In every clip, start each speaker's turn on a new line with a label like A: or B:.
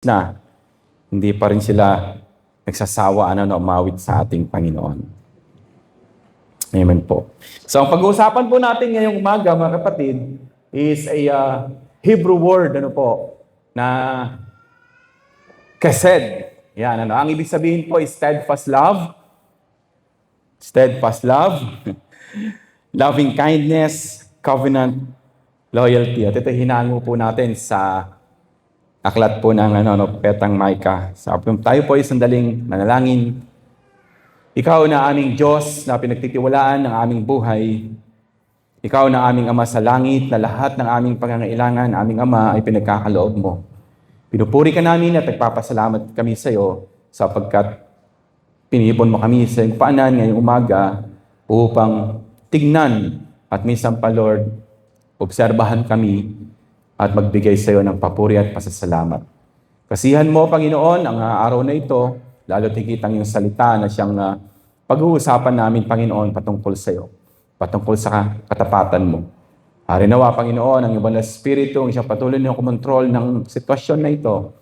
A: na hindi pa rin sila nagsasawa na umawit sa ating Panginoon. Amen po. So, ang pag-uusapan po natin ngayong umaga, mga kapatid, is a Hebrew word, na kesed. Yan, Ang ibig sabihin po is steadfast love, loving kindness, covenant, loyalty. At ito hinango po natin sa aklat po ng Petang Micah. Tayo po ay sandaling manalangin. Ikaw na aming Diyos na pinagtitiwalaan ng aming buhay. Ikaw na aming Ama sa langit, na lahat ng aming pangangailangan, aming Ama, ay pinagkakaloob mo. Pinupuri ka namin at nagpapasalamat kami sa iyo sapagkat pinipon mo kami sa iyong paanan ngayong umaga upang tignan at minsan pa, Lord, obserbahan kami at magbigay sa iyo ng papuri at pasasalamat. Kasihan mo, Panginoon, ang araw na ito, lalo't higit ang iyong salita na siyang pag-uusapan namin, Panginoon, patungkol sa iyo, patungkol sa katapatan mo. Harinawa, Panginoon, ang ibang Espiritu, ang siyang patuloy na kumontrol ng sitwasyon na ito.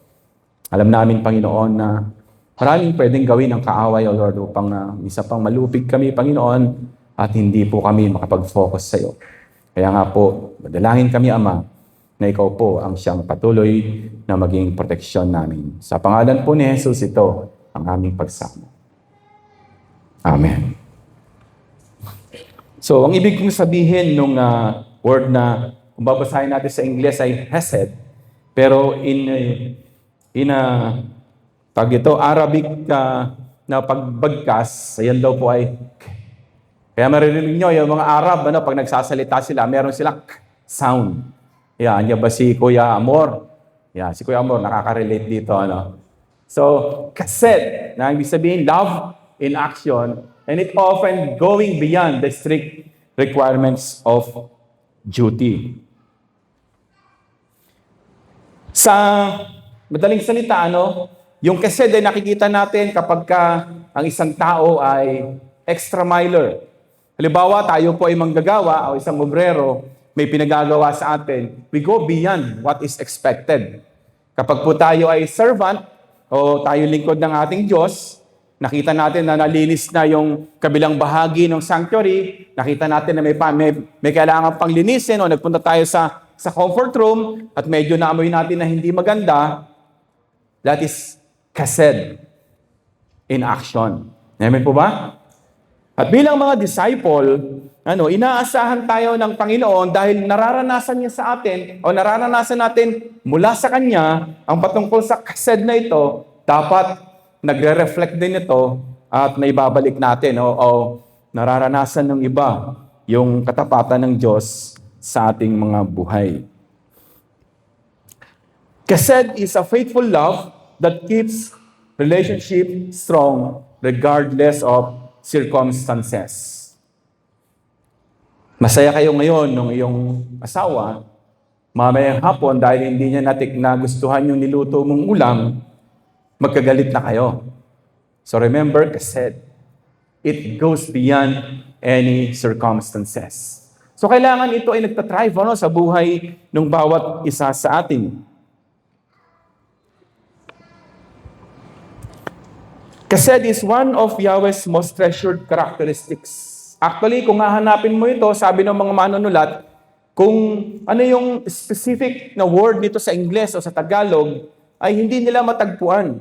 A: Alam namin, Panginoon, na maraming pwedeng gawin ng kaaway, O Lord, upang isa pang malupig kami, Panginoon, at hindi po kami makapag-focus sa iyo. Kaya nga po, madalangin kami, Ama, na ikaw po ang siyang patuloy na maging proteksyon namin. Sa pangalan po ni Jesus, ito ang aming pagsamo. Amen. So, ang ibig kong sabihin nung word na kung babasahin natin sa Ingles ay hesed, pero Arabic na pagbagkas, ayan daw po ay kaya maririnig nyo, yung mga Arab, pag nagsasalita sila, meron silang sound. Yan ba si Kuya Amor? Yan, si Kuya Amor, nakaka-relate dito. So, kesed, na ibig sabihin, love in action, and it often going beyond the strict requirements of duty. Sa madaling salita, yung kesed ay nakikita natin kapag ang isang tao ay extra miler. Halimbawa, tayo po ay manggagawa o isang obrero, may pinagagawa sa atin, we go beyond what is expected. Kapag po tayo ay servant o tayo lingkod ng ating Diyos, nakita natin na nalinis na yung kabilang bahagi ng sanctuary, nakita natin na may kailangan pang linisin o nagpunta tayo sa comfort room at medyo naamoy natin na hindi maganda, that is kesed in action. Amen po ba? At bilang mga disciple, inaasahan tayo ng Panginoon dahil nararanasan niya sa atin o nararanasan natin mula sa Kanya ang patungkol sa kesed na ito, dapat nagre-reflect din ito at naibabalik natin o nararanasan ng iba yung katapatan ng Diyos sa ating mga buhay. Kesed is a faithful love that keeps relationship strong regardless of circumstances. Masaya kayo ngayon nung iyong asawa, mamayang hapon dahil hindi niya nagustuhan yung niluto mong ulam, magkagalit na kayo. So remember, kesed, it goes beyond any circumstances. So kailangan ito ay nagtatrive sa buhay ng bawat isa sa atin. Kesed is one of Yahweh's most treasured characteristics. Actually, kung hahanapin mo ito, sabi ng mga manunulat, kung ano yung specific na word nito sa Ingles o sa Tagalog, ay hindi nila matagpuan.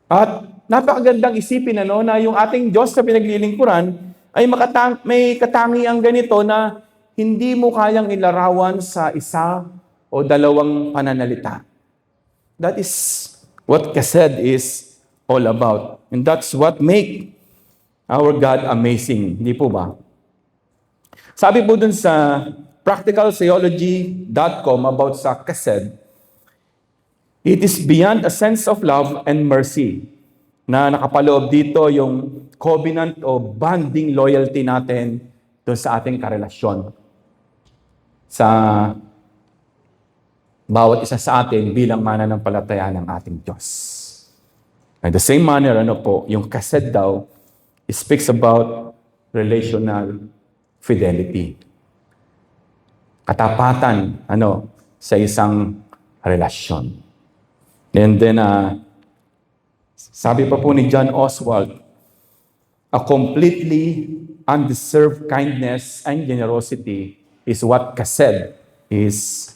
A: At napakagandang isipin na yung ating Diyos na pinaglilingkuran ay may katangiang ganito na hindi mo kayang ilarawan sa isa o dalawang pananalita. That is what kesed is all about. And that's what make our God amazing. Hindi po ba? Sabi po dun sa practicaltheology.com about sa kesed, it is beyond a sense of love and mercy na nakapaloob dito yung covenant o bonding loyalty natin doon sa ating karelasyon sa bawat isa sa atin bilang mananampalataya ng ating Diyos. At the same manner, yung kesed daw, it speaks about relational fidelity. Katapatan, sa isang relasyon. And then, sabi pa po ni John Oswald, a completely undeserved kindness and generosity is what Kased is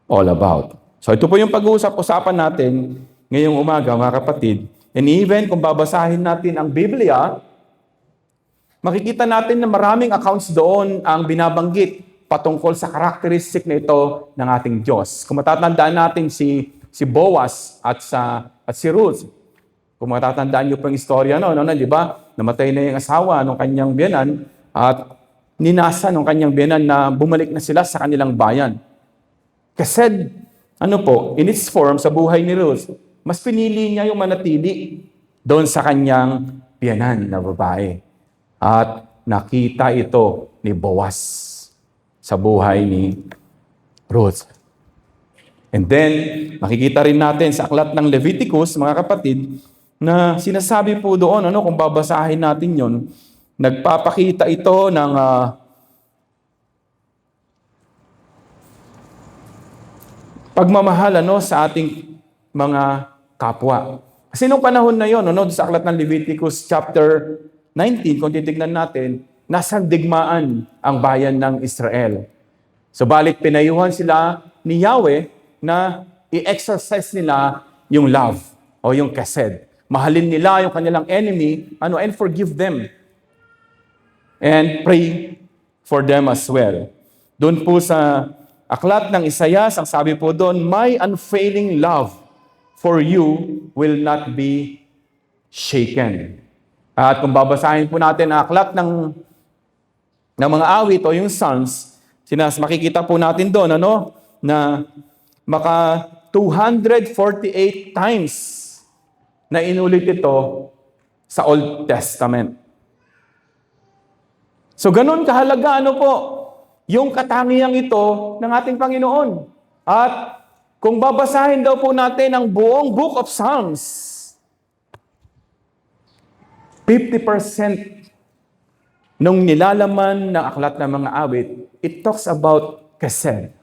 A: all about. So ito po yung pag-uusap-usapan natin ngayong umaga, mga kapatid. And even kung babasahin natin ang Biblia, makikita natin na maraming accounts doon ang binabanggit patungkol sa karakteristik na ito ng ating Diyos. Kung matatandaan natin si Boaz at si Ruth, kung matatandaan niyo po yung istorya di ba? Namatay na yung asawa ng kanyang biyanan at ninasa ng kanyang biyanan na bumalik na sila sa kanilang bayan. Kasi, in its form, sa buhay ni Ruth, mas pinili niya yung manatili doon sa kanyang biyanan na babae. At nakita ito ni Boaz sa buhay ni Ruth. And then, makikita rin natin sa aklat ng Leviticus, mga kapatid, na sinasabi po doon, kung babasahin natin yon, nagpapakita ito ng pagmamahal sa ating mga kapwa. Kasi nung panahon na yon, sa aklat ng Leviticus chapter 19, kung titignan natin, nasa digmaan ang bayan ng Israel. Subalit pinayuhan sila ni Yahweh na i-exercise nila yung love o yung kased. Mahalin nila yung kanilang enemy, and forgive them. And pray for them as well. Doon po sa aklat ng Isaias, ang sabi po doon, my unfailing love for you will not be shaken. At kung babasahin po natin ang aklat ng mga awit o yung Psalms, makikita po natin doon, na maka 248 times na inulit ito sa Old Testament. So ganun kahalaga, yung katangiang ito ng ating Panginoon. At kung babasahin daw po natin ang buong Book of Psalms, 50% nung nilalaman ng aklat ng mga awit, it talks about kased.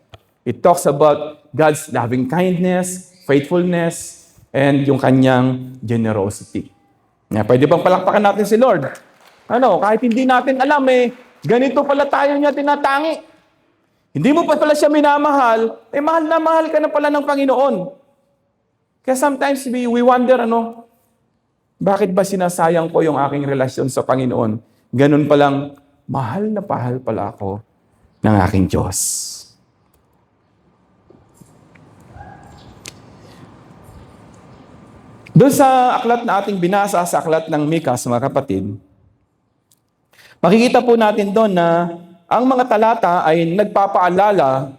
A: It talks about God's loving kindness, faithfulness, and yung kanyang generosity. Pwede bang palakpakan natin si Lord? Kahit hindi natin alam, ganito pala tayo niya tinatangi. Hindi mo pa pala siya minamahal, mahal na mahal ka na pala ng Panginoon. Kaya sometimes we wonder, bakit ba sinasayang ko yung aking relasyon sa Panginoon? Ganun palang, mahal na pahal pala ako ng aking Diyos. Doon sa aklat na ating binasa, sa aklat ng Mika, mga kapatid, makikita po natin doon na ang mga talata ay nagpapaalala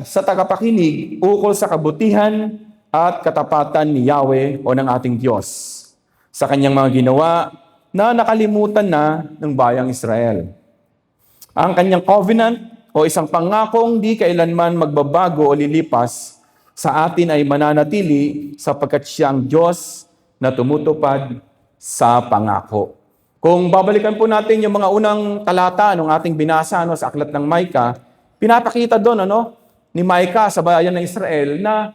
A: sa tagapakinig ukol sa kabutihan at katapatan ni Yahweh o ng ating Diyos sa kanyang mga ginawa na nakalimutan na ng bayang Israel. Ang kanyang covenant o isang pangakong di kailanman magbabago o lilipas sa atin ay mananatili sapagkat siya ang Diyos na tumutupad sa pangako. Kung babalikan po natin yung mga unang talata ng ating binasa sa aklat ng Micah, pinapakita doon ni Micah sa bayan ng Israel na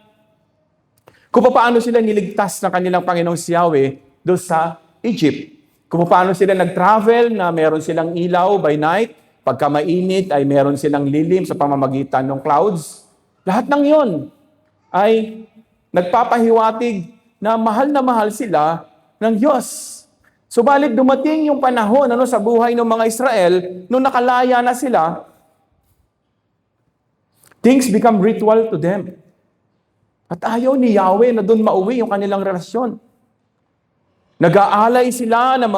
A: kung paano sila niligtas ng kanilang Panginoong si Yahweh doon sa Egypt. Kung paano sila nag-travel na meron silang ilaw by night, pagka mainit ay meron silang lilim sa pamamagitan ng clouds. Lahat ng yon ay nagpapahiwatig na mahal sila ng Diyos. Subalit dumating yung panahon sa buhay ng mga Israel, nung nakalaya na sila, things become ritual to them. At ayaw ni Yahweh na doon mauwi yung kanilang relasyon. Nag-aalay sila ng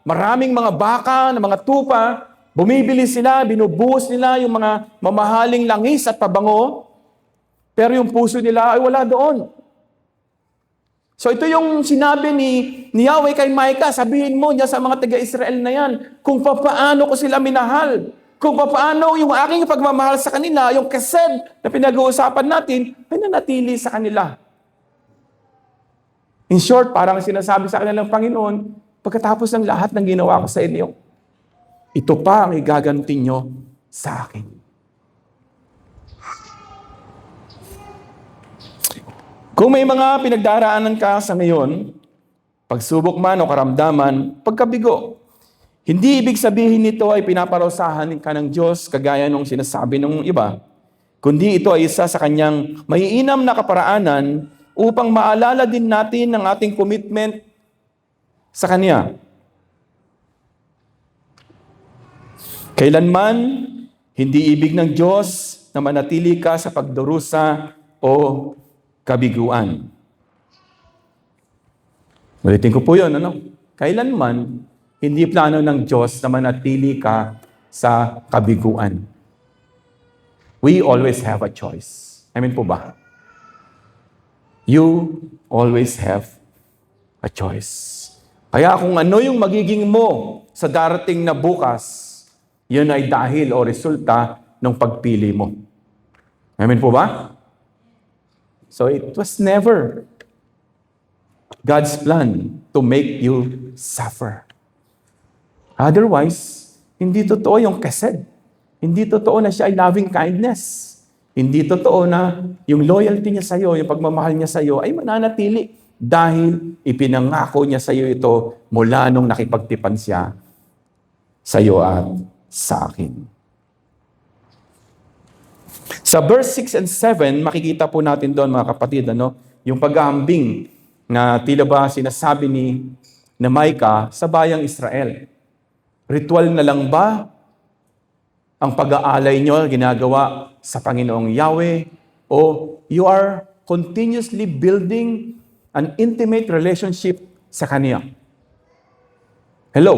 A: maraming mga baka, ng mga tupa, bumibili sila, binubuhos nila yung mga mamahaling langis at pabango, pero yung puso nila ay wala doon. So ito yung sinabi ni Yahweh kay Micah, sabihin mo niya sa mga taga-Israel na yan, kung paano ko sila minahal, kung paano yung aking pagmamahal sa kanila, yung kased na pinag-uusapan natin, ay nanatili sa kanila. In short, parang sinasabi sa kanilang Panginoon, pagkatapos ng lahat ng ginawa ko sa inyo, ito pa ang igaganti nyo sa akin. Kung may mga pinagdaraanan ka sa ngayon, pagsubok man o karamdaman, pagkabigo, hindi ibig sabihin nito ay pinaparusahan ka ng Diyos kagaya nung sinasabi ng iba, kundi ito ay isa sa kanyang maiinam na kaparaanan upang maalala din natin ang ating commitment sa Kanya. Kailanman, hindi ibig ng Diyos na manatili ka sa pagdurusa o kabiguan. Ulitin ko po yun, Kailanman, hindi plano ng Diyos na manatili ka sa kabiguan. We always have a choice. Amen po ba? You always have a choice. Kaya kung ano yung magiging mo sa darating na bukas, yun ay dahil o resulta ng pagpili mo. Amen po ba? So it was never God's plan to make you suffer. Otherwise, hindi totoo yung kesed. Hindi totoo na siya ay loving kindness. Hindi totoo na yung loyalty niya sa iyo, yung pagmamahal niya sa iyo ay mananatili dahil ipinangako niya sa iyo ito mula nung nakipagtipan siya sa iyo at sa akin. Sa verse 6 and 7, makikita po natin doon mga kapatid, yung paghahambing na tila ba sinasabi na Micah sa bayang Israel. Ritual na lang ba ang pag-aalay nyo ginagawa sa Panginoong Yahweh o you are continuously building an intimate relationship sa Kanya? Hello?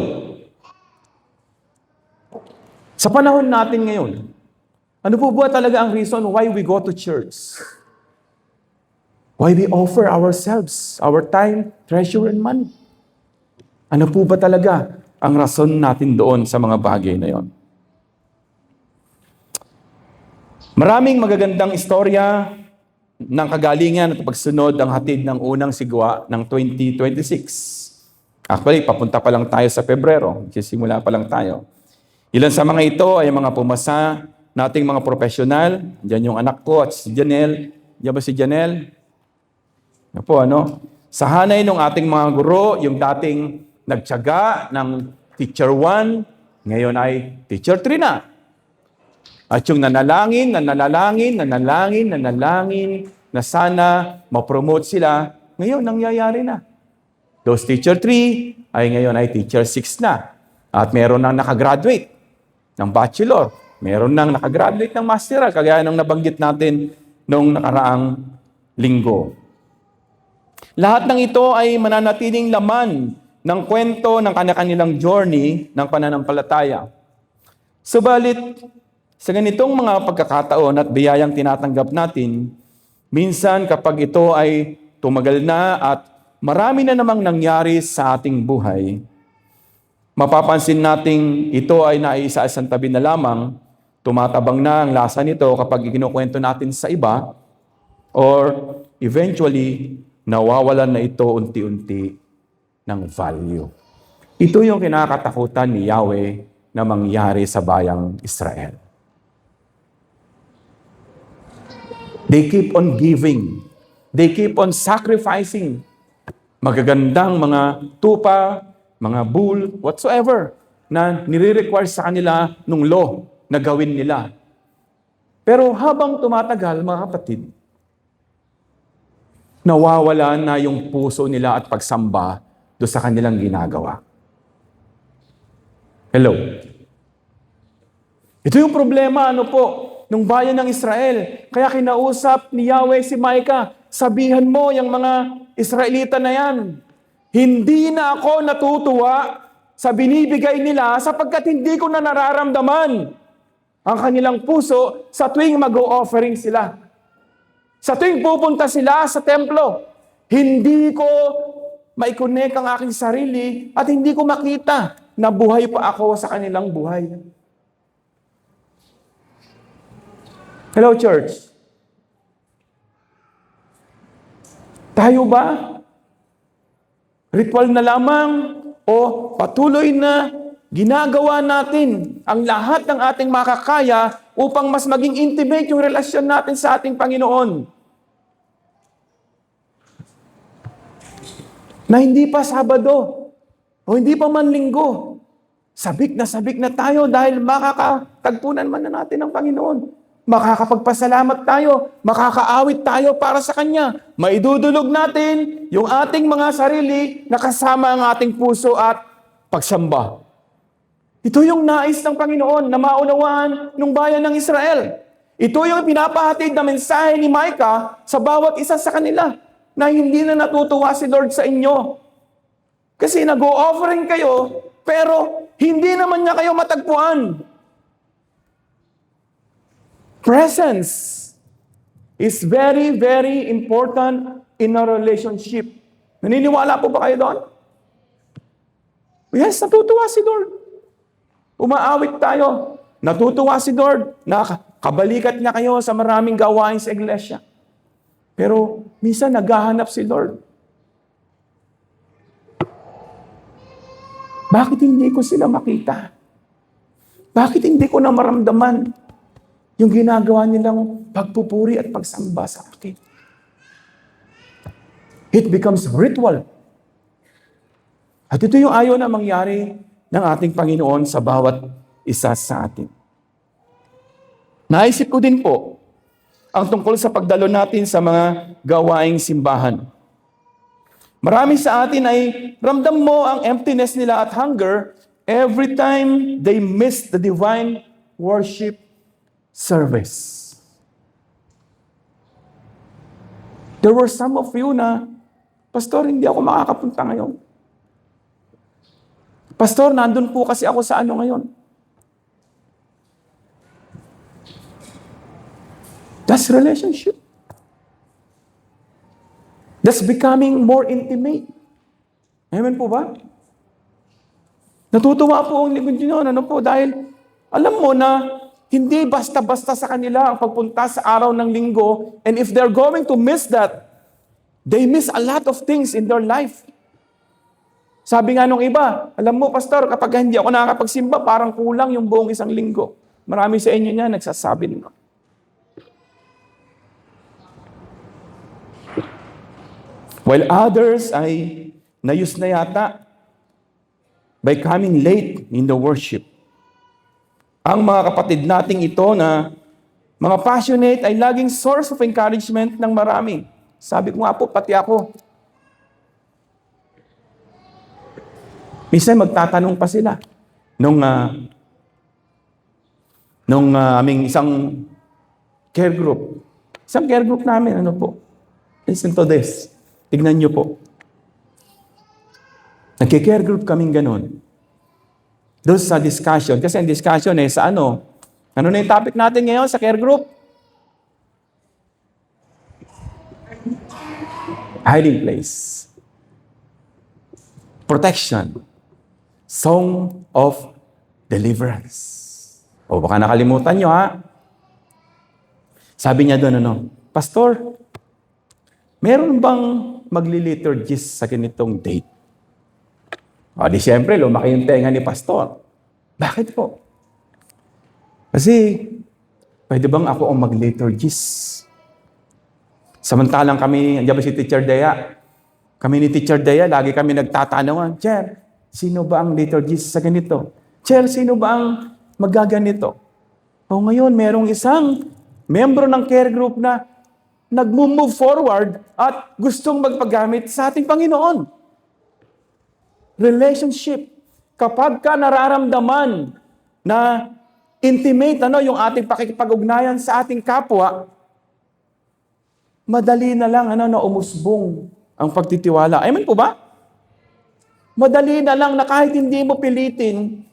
A: Sa panahon natin ngayon, ano po ba talaga ang reason why we go to church? Why we offer ourselves, our time, treasure, and money? Ano po ba talaga ang rason natin doon sa mga bagay na yon? Maraming magagandang istorya ng kagalingan at pagsunod ang hatid ng unang sigwa ng 2026. Actually, papunta pa lang tayo sa Pebrero. Sisimula pa lang tayo. Ilan sa mga ito ay mga pumasa nating mga profesional. Diyan yung anak ko at si Janelle. Diyan ba si Janelle? Yan po, Sa hanay ng ating mga guro, yung dating nagtiyaga ng Teacher 1, ngayon ay Teacher 3 na. At yung nanalangin na sana ma-promote sila, ngayon nangyayari na. Those Teacher 3 ay ngayon ay Teacher 6 na. At meron nang nakagraduate ng bachelor. Meron nang nakagraduate ng masteral, kagaya ng nabanggit natin nung nakaraang linggo. Lahat ng ito ay mananatiling laman ng kwento ng kanilang journey ng pananampalataya. Subalit, sa ganitong mga pagkakataon at biyayang tinatanggap natin, minsan kapag ito ay tumagal na at marami na namang nangyari sa ating buhay, mapapansin nating ito ay naiisa-isang tabi na lamang, tumatabang na ang lasa nito kapag ikinukwento natin sa iba, or eventually, nawawalan na ito unti-unti ng value. Ito yung kinakatakutan ni Yahweh na mangyari sa bayang Israel. They keep on giving. They keep on sacrificing. Magagandang mga tupa, mga bull, whatsoever, na nire-require sa kanila nung law na gawin nila. Pero habang tumatagal, mga kapatid, nawawala na yung puso nila at pagsamba doon sa kanilang ginagawa. Hello? Ito yung problema, nung bayan ng Israel. Kaya kinausap ni Yahweh si Micah, sabihan mo yung mga Israelita na yan, hindi na ako natutuwa sa binibigay nila sapagkat hindi ko na nararamdaman ang kanilang puso sa tuwing mag-o-offering sila. Sa tuwing pupunta sila sa templo, hindi ko maikonek ang aking sarili at hindi ko makita na buhay pa ako sa kanilang buhay. Hello, church. Tayo ba? Ritual na lamang o patuloy na ginagawa natin ang lahat ng ating makakaya upang mas maging intimate yung relasyon natin sa ating Panginoon? na hindi pa Sabado o hindi pa man Linggo. Sabik na tayo dahil makakatagpunan man na natin ang Panginoon. Makakapagpasalamat tayo, makakaawit tayo para sa Kanya. Maidudulog natin yung ating mga sarili na kasama ang ating puso at pagsamba. Ito yung nais ng Panginoon na maunawaan ng bayan ng Israel. Ito yung pinapahatid na mensahe ni Micah sa bawat isa sa kanila na hindi na natutuwa si Lord sa inyo. Kasi nag-o-offering kayo, pero hindi naman niya kayo matagpuan. Presence is very, very important in a relationship. Naniniwala po ba kayo doon? Yes, natutuwa si Lord. Umaawit tayo. Natutuwa si Lord. Nakabalikat niya kayo sa maraming gawain sa iglesia. Pero minsan naghahanap si Lord. Bakit hindi ko sila makita? Bakit hindi ko na maramdaman yung ginagawa nilang pagpupuri at pagsamba sa akin? It becomes ritual. At ito yung ayaw na mangyari ng ating Panginoon sa bawat isa sa atin. Naisip ko din po ang tungkol sa pagdalo natin sa mga gawaing simbahan. Marami sa atin ay ramdam mo ang emptiness nila at hunger every time they miss the divine worship service. There were some of you na, Pastor, hindi ako makakapunta ngayon. Pastor, nandun po kasi ako sa ano ngayon. That's relationship. That's becoming more intimate. Amen po ba? Natutuwa po ang lingkod nyo. Ano po? Dahil alam mo na hindi basta-basta sa kanila ang pagpunta sa araw ng linggo. And if they're going to miss that, they miss a lot of things in their life. Sabi nga nung iba, alam mo, Pastor, kapag hindi ako nakakapagsimba, parang kulang yung buong isang linggo. Marami sa inyo niya nagsasabi nito. While others ay nayus na yata by coming late in the worship. Ang mga kapatid nating ito na mga passionate ay laging source of encouragement ng marami. Sabi ko nga po, pati ako. Minsan magtatanong pa sila nung aming isang care group. Isang care group namin, ano po? Listen to this. Tignan niyo po. Nagki-care group kaming ganun. Doon sa discussion. Kasi ang discussion sa ano? Ano na yung topic natin ngayon sa care group? Hiding place. Protection. Song of deliverance. O baka nakalimutan nyo ha? Sabi niya doon, Pastor, meron bang magli-liturgist sa ganitong date? O di siyempre, lumaki yung tenga ni Pastor. Bakit po? Kasi, pwede bang ako ang mag-liturgist? Samantalang kami, andiyan ba si Teacher Dea? Kami ni Teacher Dea, lagi kami nagtatanungan, Chair, sino ba ang liturgist sa ganito? Chair, sino ba ang magaganito? O ngayon, merong isang membro ng care group na nag-move forward at gustong magpagamit sa ating Panginoon. Relationship. Kapag ka nararamdaman na intimate yung ating pakikipag-ugnayan sa ating kapwa, madali na lang na umusbong ang pagtitiwala. Amen po ba? Madali na lang na kahit hindi mo pilitin,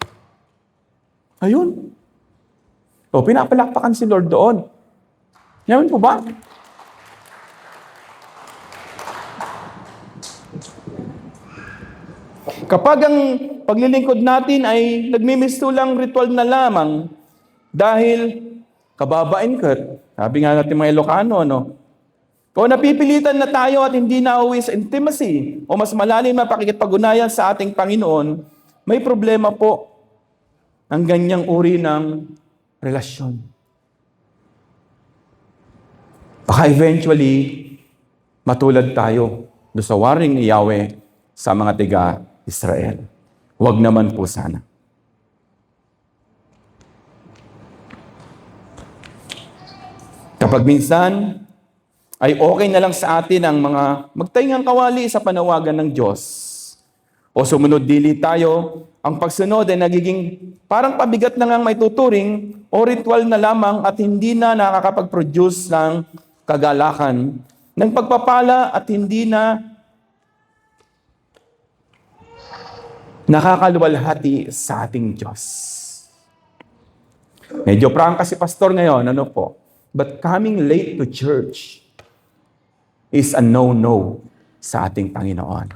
A: ayun. O, pinapalakpakan si Lord doon. Amen po ba? Kapag ang paglilingkod natin ay nagmimistulang ritual na lamang dahil kababain ka, sabi nga natin mga Ilocano, kung napipilitan na tayo at hindi nauwi sa intimacy o mas malalim na pakikipag-ugnayan sa ating Panginoon, may problema po ang ganyang uri ng relasyon. Baka eventually, matulad tayo doon sa warning ni Yahweh sa mga tiga-Israel. Huwag naman po sana. Kapag minsan, ay okay na lang sa atin ang mga magtaingang kawali sa panawagan ng Diyos. O sumunod dili tayo, ang pagsunod ay nagiging parang pabigat na ngang may tuturing o ritual na lamang at hindi na nakakapag-produce ng kagalakan, ng pagpapala at hindi na nakakaluwalhati sa ating Diyos. Medyo prangka si pastor ngayon, ano po? But coming late to church is a no-no sa ating Panginoon.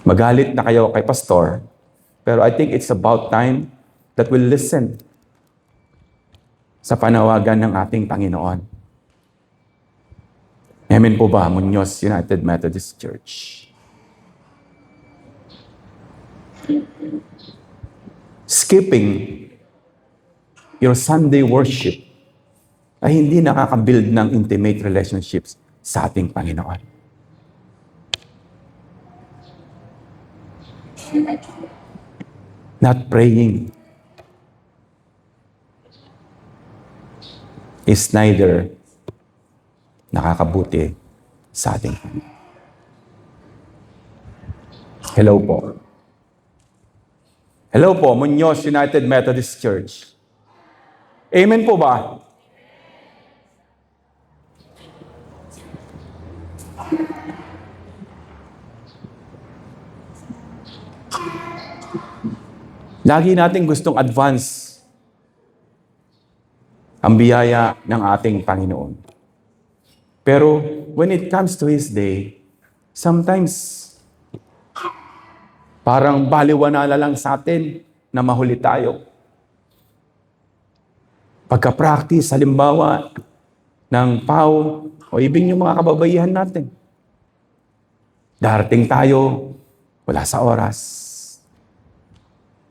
A: Magalit na kayo kay pastor, pero I think it's about time that we listen sa panawagan ng ating Panginoon. Amen po ba, Muñoz United Methodist Church? Skipping your Sunday worship ay hindi nakaka-build ng intimate relationships sa ating Panginoon. Not praying is neither nakakabuti sa ating Panginoon. Hello po. Hello po, Muñoz United Methodist Church. Amen po ba? Lagi natin gustong advance ang biyaya ng ating Panginoon. Pero when it comes to His day, sometimes parang baliwanala lang sa atin na mahuli tayo. Pagka-practice, halimbawa, ng PAW o ibig yung mga kababaihan natin. Darating tayo, wala sa oras.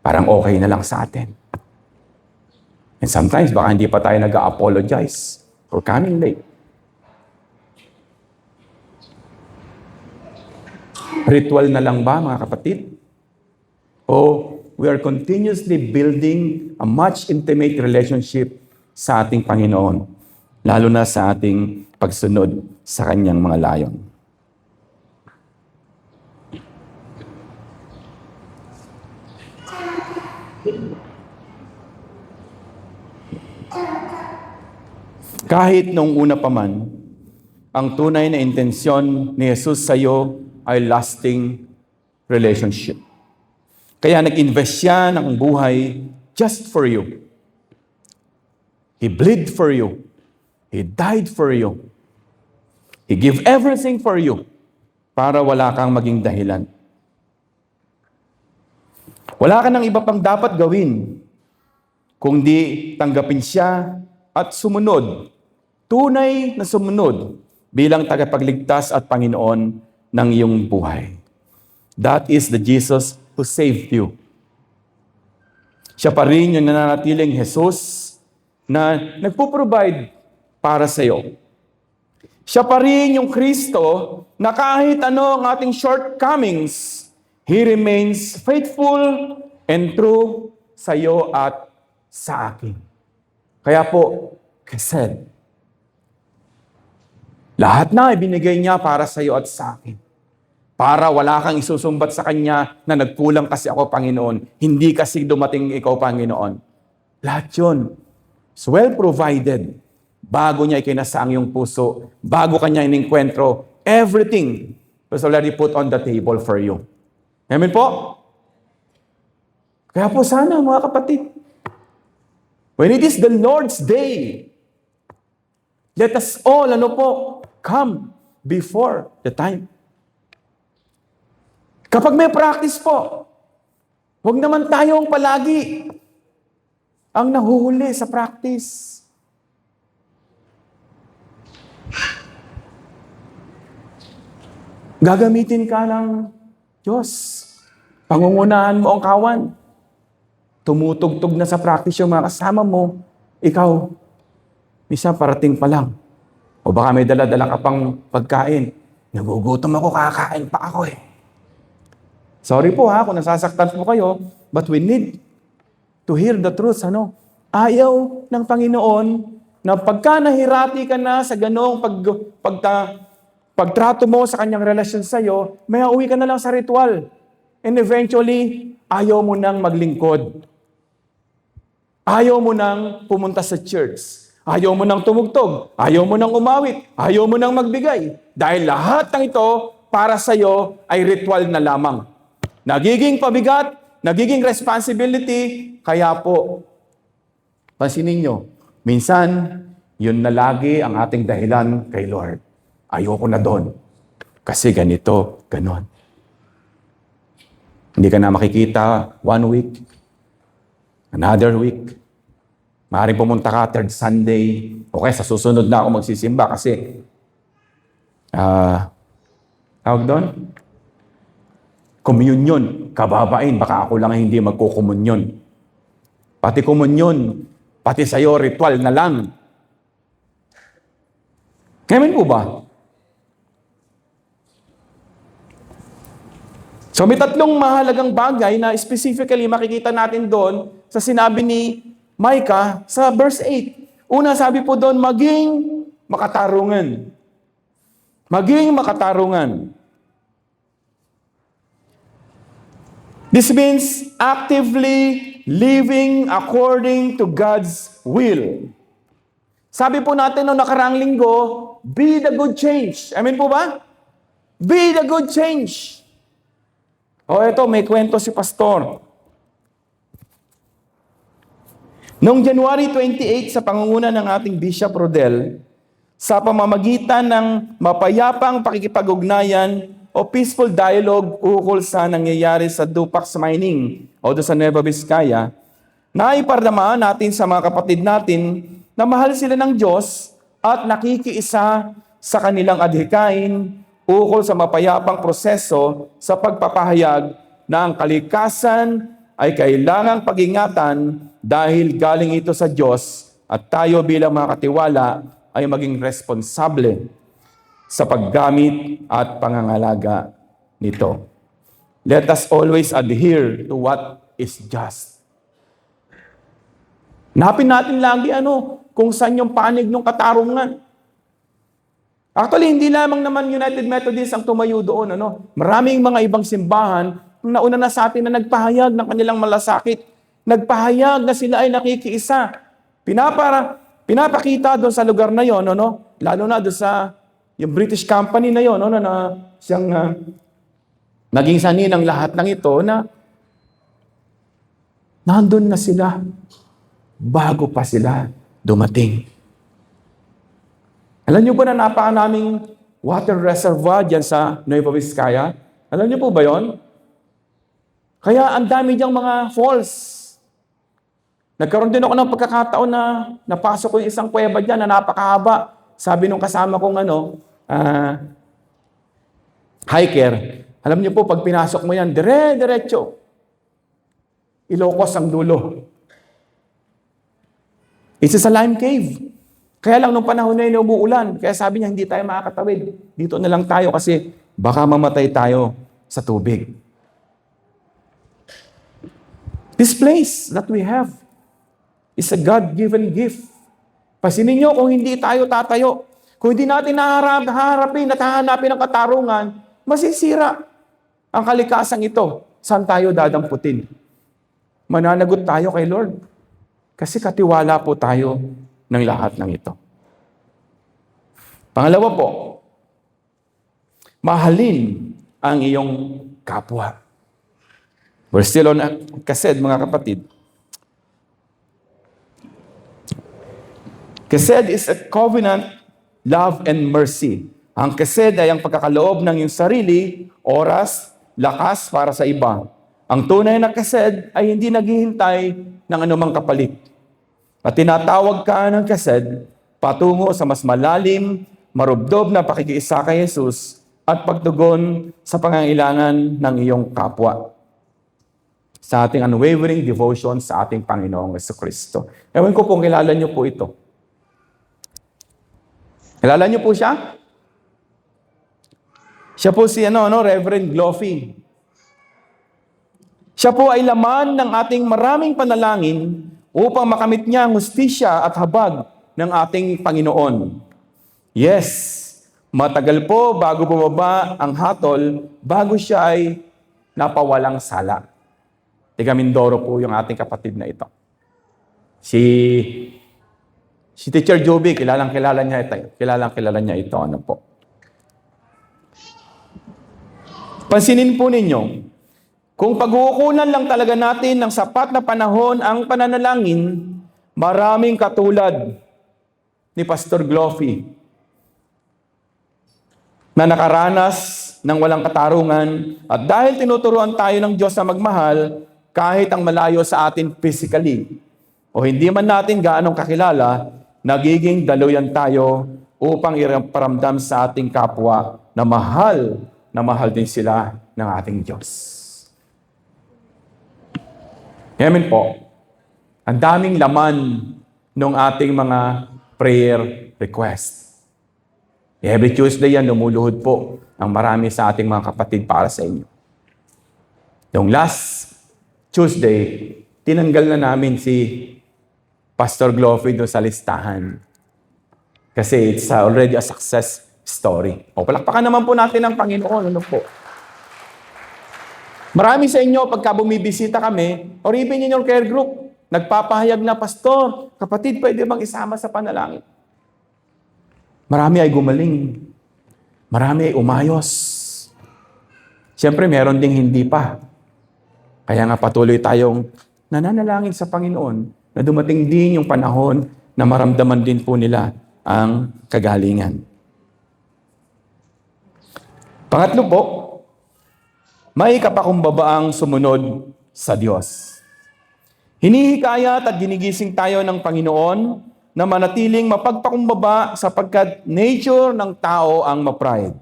A: Parang okay na lang sa atin. And sometimes, baka hindi pa tayo nag-apologize for coming late. Ritual na lang ba, mga kapatid? O we are continuously building a much intimate relationship sa ating Panginoon, lalo na sa ating pagsunod sa Kanyang mga layon. Kahit noong una pa man, ang tunay na intensyon ni Jesus sa iyo ay lasting relationship. Kaya nag-invest siya ng buhay just for you. He bled for you. He died for you. He gave everything for you para wala kang maging dahilan. Wala ka nang iba pang dapat gawin kundi tanggapin siya at sumunod. Tunay na sumunod bilang tagapagligtas at Panginoon ng iyong buhay. That is the Jesus who saved you. Siya pa rin yung nananatiling Jesus na nagpo-provide para sa iyo. Siya pa rin yung Kristo na kahit ano ang ating shortcomings, He remains faithful and true sa iyo at sa akin. Kaya po, Kesed, lahat na ibinigay niya para sa iyo at sa akin. Para wala kang isusumbat sa Kanya na nagkulang kasi ako, Panginoon. Hindi kasi dumating ikaw, Panginoon. Lahat yun is well provided. Bago niya ikinasaang yung puso, bago Kanya ininkwentro, everything was already put on the table for you. Amen po? Kaya po sana, mga kapatid, when it is the Lord's day, let us all, come before the time. Kapag may practice po, huwag naman tayong palagi ang nahuhuli sa practice. Gagamitin ka ng Diyos. Pangungunahan mo ang kawan. Tumutugtog na sa practice yung mga kasama mo. Ikaw, isa parating pa lang. O baka may dala-dala ka pang pagkain. Nagugutom ako, kakain pa ako eh. Sorry po ha, kung nasasaktan po kayo, but we need to hear the truth. Ayaw ng Panginoon na pagka nahirati ka na sa ganong pagtrato mo sa kanyang relasyon sa iyo, may uwi ka na lang sa ritual. And eventually, ayaw mo nang maglingkod. Ayaw mo nang pumunta sa church. Ayaw mo nang tumugtog. Ayaw mo nang umawit. Ayaw mo nang magbigay. Dahil lahat ng ito, para sa iyo, ay ritual na lamang. Nagiging pabigat, nagiging responsibility, kaya po, pansinin nyo, minsan, yun na lagi ang ating dahilan kay Lord. Ayoko na doon. Kasi ganito, ganon. Hindi ka na makikita 1 week, another week. Maaaring pumunta ka third Sunday. Okay, sa susunod na ako magsisimba kasi tawag doon? Communion. Kababain, baka ako lang hindi magkukomunyon. Pati komunyon, pati sa'yo, ritual na lang. Ngayon po ba? So may tatlong mahalagang bagay na specifically makikita natin doon sa sinabi ni Micah sa verse 8. Una, sabi po doon, maging makatarungan. Maging makatarungan. This means actively living according to God's will. Sabi po natin noong nakaraang linggo, be the good change. Amen po ba? Be the good change. O eto, may kwento si Pastor. Noong January 28 sa pangunguna ng ating Bishop Rodel, sa pamamagitan ng mapayapang pakikipag-ugnayan o peaceful dialogue ukol sa nangyayari sa Dupax Mining o doon sa Nueva Vizcaya, naipardamaan natin sa mga kapatid natin na mahal sila ng Diyos at nakikiisa sa kanilang adhikain ukol sa mapayapang proseso sa pagpapahayag na ang kalikasan ay kailangang pag-ingatan dahil galing ito sa Diyos at tayo bilang mga katiwala ay maging responsable sa paggamit at pangangalaga nito. Let us always adhere to what is just. Hanapin natin lagi kung saan yung panig ng katarungan. Actually, hindi lamang naman United Methodist ang tumayo doon. Maraming mga ibang simbahan nauna na sa atin na nagpahayag ng kanilang malasakit. Nagpahayag na sila ay nakikiisa. Pinapakita doon sa lugar na yon, lalo na doon sa yung British company na yon, na siyang naging sanhi ng lahat ng ito na nandun na sila bago pa sila dumating. Alam niyo ba na napakanaming water reservoir dyan sa Nueva Vizcaya? Alam niyo po ba yon? Kaya ang dami diyang mga falls. Nagkaroon din ako ng pagkakataon na napasok ko yung isang kuweba dyan na napakahaba. Sabi nung kasama kong hiker, alam niyo po, pag pinasok mo yan, dire-diretso. Ilocos ang dulo. Isa sa lime cave. Kaya lang nung panahon na yun umuulan, kaya sabi niya, hindi tayo makakatawid. Dito na lang tayo kasi baka mamatay tayo sa tubig. This place that we have is a God-given gift. Pasinin niyo kung hindi tayo tatayo, kung hindi natin haharapin at hahanapin ang katarungan, masisira ang kalikasang ito. Saan tayo dadamputin? Mananagot tayo kay Lord. Kasi katiwala po tayo ng lahat ng ito. Pangalawa po, mahalin ang iyong kapwa. We're still on Kesed, mga kapatid. Kesed is a covenant, love, and mercy. Ang kesed ay ang pagkakaloob ng iyong sarili, oras, lakas para sa iba. Ang tunay na kesed ay hindi naghihintay ng anumang kapalit. At tinatawag ka ng kesed patungo sa mas malalim, marubdob na pakikiisa kay Jesus at pagtugon sa pangangailangan ng iyong kapwa. Sa ating unwavering devotion sa ating Panginoong Jesucristo. Ewan ko kung kilala niyo po ito. Kilala niyo po siya? Siya po si Reverend Gloffy. Siya po ay laman ng ating maraming panalangin upang makamit niya ang hustisya at habag ng ating Panginoon. Yes, matagal po bago bumaba ang hatol, bago siya ay napawalang sala. Tiga Mindoro po yung ating kapatid na ito. Si Teacher Joby, kilalang kilala niya ito. Ano po? Pansinin po ninyo, kung pag-uukunan lang talaga natin ng sapat na panahon ang pananalangin, maraming katulad ni Pastor Gloffy na nakaranas ng walang katarungan at dahil tinuturuan tayo ng Diyos na magmahal kahit ang malayo sa atin physically o hindi man natin gaanong kakilala, nagiging daluyan tayo upang iparamdam sa ating kapwa na mahal din sila ng ating Diyos. Amen po. Ang daming laman ng ating mga prayer request. Every Tuesday yan, lumuluhod po ang marami sa ating mga kapatid para sa inyo. Yung last Tuesday, tinanggal na namin si Pastor Gloffy doon sa listahan. Kasi it's already a success story. O palakpakan naman po natin ang Panginoon. Ano po? Marami sa inyo, pagka bumibisita kami, or even in your care group, nagpapahayag na, Pastor, kapatid, pwede bang isama sa panalangin? Marami ay gumaling. Marami ay umayos. Siyempre, meron ding hindi pa. Kaya nga patuloy tayong nananalangin sa Panginoon na dumating din yung panahon na maramdaman din po nila ang kagalingan. Pangatlo po, may kapakumbabaang sumunod sa Diyos. Hinihikayat at ginigising tayo ng Panginoon na manatiling mapagpakumbaba sapagkat nature ng tao ang ma-pride.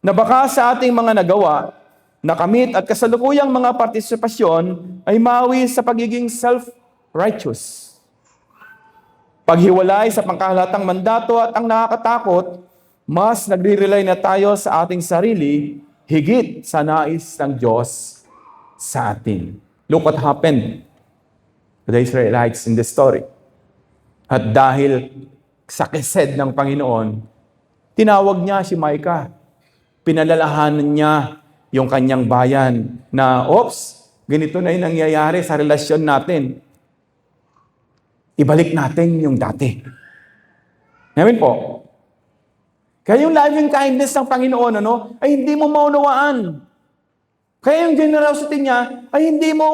A: Na baka sa ating mga nagawa, nakamit at kasalukuyang mga partisipasyon ay mawi sa pagiging self-righteous. Paghiwalay sa pangkahalatang mandato at ang nakakatakot, mas nagre-rely na tayo sa ating sarili higit sa nais ng Diyos sa atin. Look what happened to the Israelites in this story. At dahil sa kesed ng Panginoon, tinawag niya si Micah. Pinalalahanan niya yung kanyang bayan na, ganito na yung nangyayari sa relasyon natin. Ibalik natin yung dati. Amen po. Kaya yung loving kindness ng Panginoon, ay hindi mo maunawaan. Kaya yung generosity niya, ay hindi mo